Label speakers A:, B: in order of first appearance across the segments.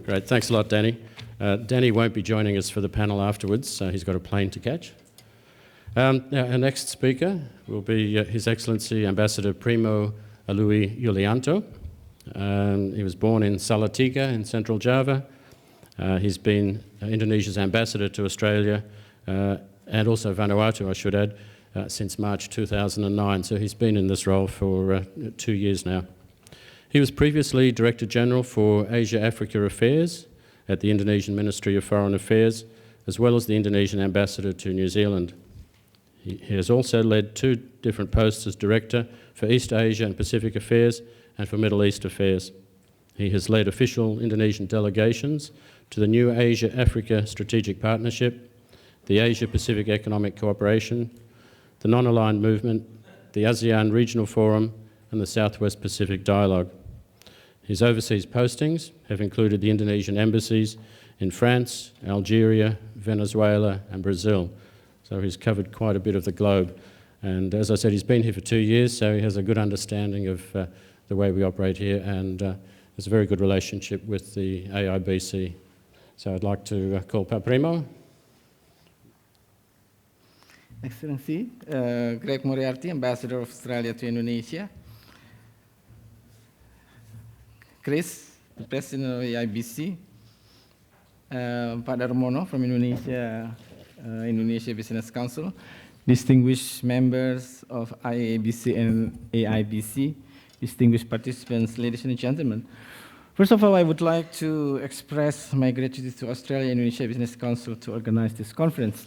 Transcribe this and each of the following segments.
A: Great, thanks a lot, Danny. Danny won't be joining us for the panel afterwards, so he's got a plane to catch. Now, our next speaker will be His Excellency Ambassador Primo Alui Yulianto. He was born in Salatiga in Central Java. He's been Indonesia's ambassador to Australia and also Vanuatu, I should add, since March 2009. So he's been in this role for 2 years now. He was previously Director General for Asia-Africa Affairs at the Indonesian Ministry of Foreign Affairs, as well as the Indonesian Ambassador to New Zealand. He has also led 2 different posts as Director for East Asia and Pacific Affairs and for Middle East Affairs. He has led official Indonesian delegations to the new Asia-Africa Strategic Partnership, the Asia-Pacific Economic Cooperation, the Non-Aligned Movement, the ASEAN Regional Forum, and the Southwest Pacific Dialogue. His overseas postings have included the Indonesian embassies in France, Algeria, Venezuela, and Brazil. So he's covered quite a bit of the globe. And as I said, he's been here for 2 years, so he has a good understanding of the way we operate here, and has a very good relationship with the AIBC. So I'd like to call Pa Primo.
B: Excellency, Greg Moriarty, Ambassador of Australia to Indonesia. Chris, the President of the AIBC. Pak Darmono from Indonesia, Indonesia Business Council. Distinguished members of IABC and AIBC. Distinguished participants, ladies and gentlemen. First of all, I would like to express my gratitude to Australia Indonesia Business Council to organize this conference.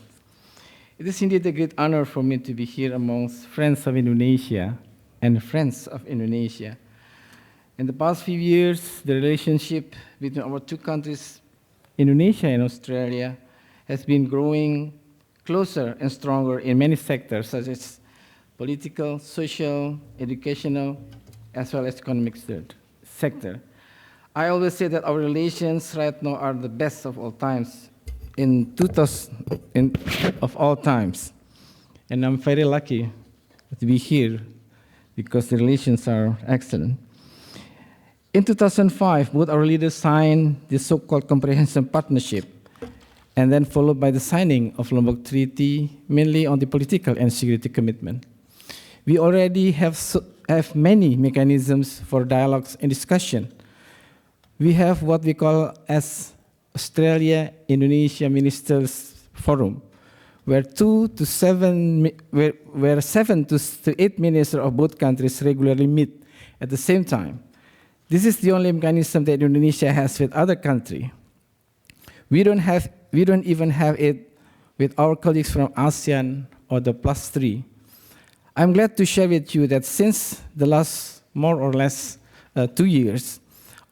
B: It is indeed a great honor for me to be here amongst friends of Indonesia and friends of Indonesia. In the past few years, the relationship between our 2 countries, Indonesia and Australia, has been growing closer and stronger in many sectors, such as political, social, educational, as well as economic sector. I always say that our relations right now are the best of all times, of all times. And I'm very lucky to be here because the relations are excellent. In 2005, both our leaders signed the so-called Comprehensive Partnership, and then followed by the signing of Lombok Treaty, mainly on the political and security commitment. We already have many mechanisms for dialogues and discussion. We have what we call as Australia-Indonesia Ministers Forum, where 7 to 8 ministers of both countries regularly meet at the same time. This is the only mechanism that Indonesia has with other countries. We don't even have it with our colleagues from ASEAN or the +3. I'm glad to share with you that since the last more or less 2 years,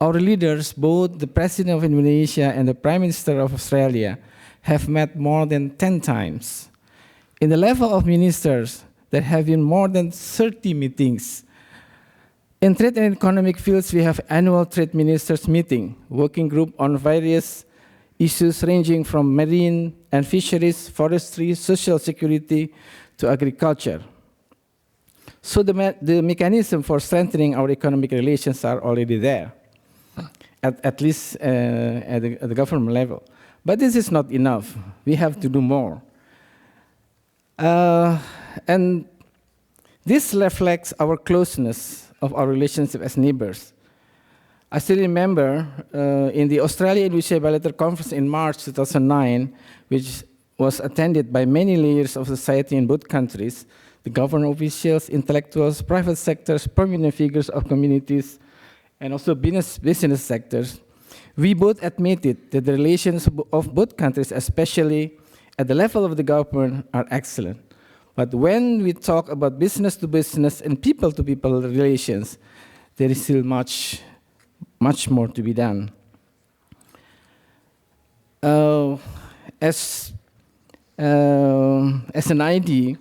B: our leaders, both the President of Indonesia and the Prime Minister of Australia, have met more than 10 times. In the level of ministers, there have been more than 30 meetings. In trade and economic fields, we have annual trade ministers meeting, working group on various issues ranging from marine and fisheries, forestry, social security to agriculture. So the mechanism for strengthening our economic relations are already there, at least at the government level. But this is not enough. We have to do more. And this reflects our closeness of our relationship as neighbors. I still remember in the Australia-Indonesia Bilateral Conference in March 2009, which was attended by many layers of society in both countries, the government officials, intellectuals, private sectors, prominent figures of communities, and also business sectors. We both admitted that the relations of both countries, especially at the level of the government, are excellent. But when we talk about business-to-business and people-to-people relations, there is still much more to be done. As an ID,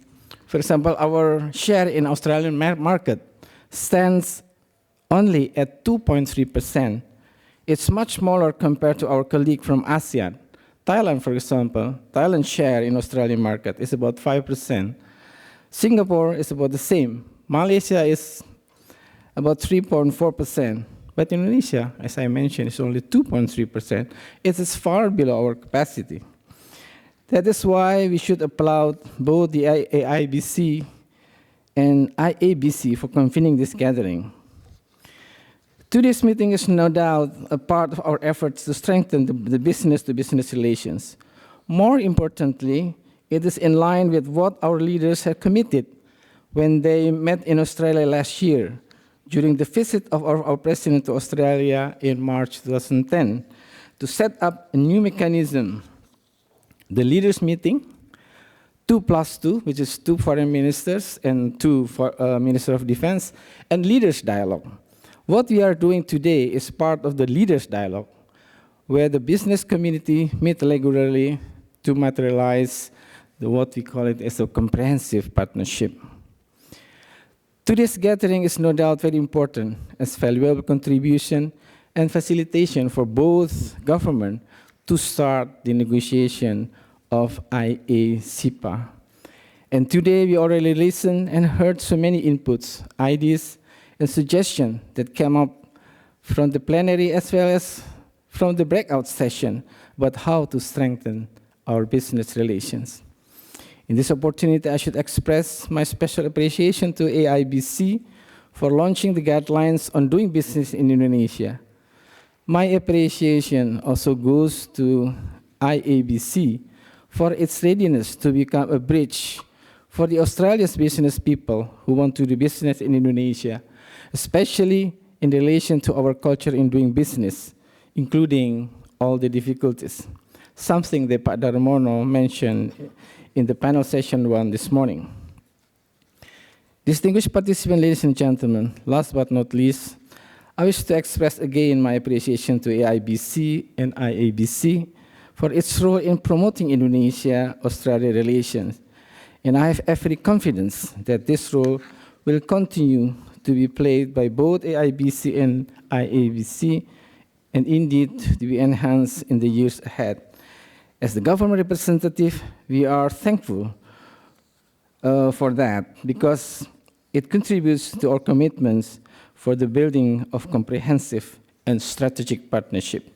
B: for example, our share in Australian market stands only at 2.3%. It's much smaller compared to our colleague from ASEAN. Thailand, for example, Thailand's share in Australian market is about 5%. Singapore is about the same. Malaysia is about 3.4%. But Indonesia, as I mentioned, is only 2.3%. It is far below our capacity. That is why we should applaud both the AIBC and IABC for convening this gathering. Today's meeting is no doubt a part of our efforts to strengthen the business-to-business relations. More importantly, it is in line with what our leaders had committed when they met in Australia last year during the visit of our president to Australia in March 2010 to set up a new mechanism, the leaders meeting, 2+2, which is 2 foreign ministers and 2 Minister of Defense, and leaders dialogue. What we are doing today is part of the leaders dialogue, where the business community meet regularly to materialize what we call it as a comprehensive partnership. Today's gathering is no doubt very important as valuable contribution and facilitation for both government to start the negotiation of IA-CEPA. And today we already listened and heard so many inputs, ideas, and suggestions that came up from the plenary as well as from the breakout session about how to strengthen our business relations. In this opportunity, I should express my special appreciation to AIBC for launching the guidelines on doing business in Indonesia. My appreciation also goes to IABC for its readiness to become a bridge for the Australia's business people who want to do business in Indonesia, especially in relation to our culture in doing business, including all the difficulties, something that Pak Darmono mentioned in the panel session 1 this morning. Distinguished participants, ladies and gentlemen, last but not least, I wish to express again my appreciation to AIBC and IABC for its role in promoting Indonesia-Australia relations. And I have every confidence that this role will continue to be played by both AIBC and IABC, and indeed to be enhanced in the years ahead. As the government representative, we are thankful for that because it contributes to our commitments for the building of comprehensive and strategic partnership.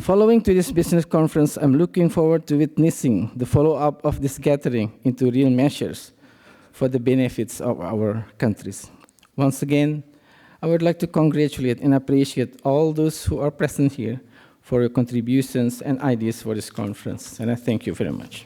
B: Following to this business conference, I'm looking forward to witnessing the follow-up of this gathering into real measures for the benefits of our countries. Once again, I would like to congratulate and appreciate all those who are present here for your contributions and ideas for this conference, and I thank you very much.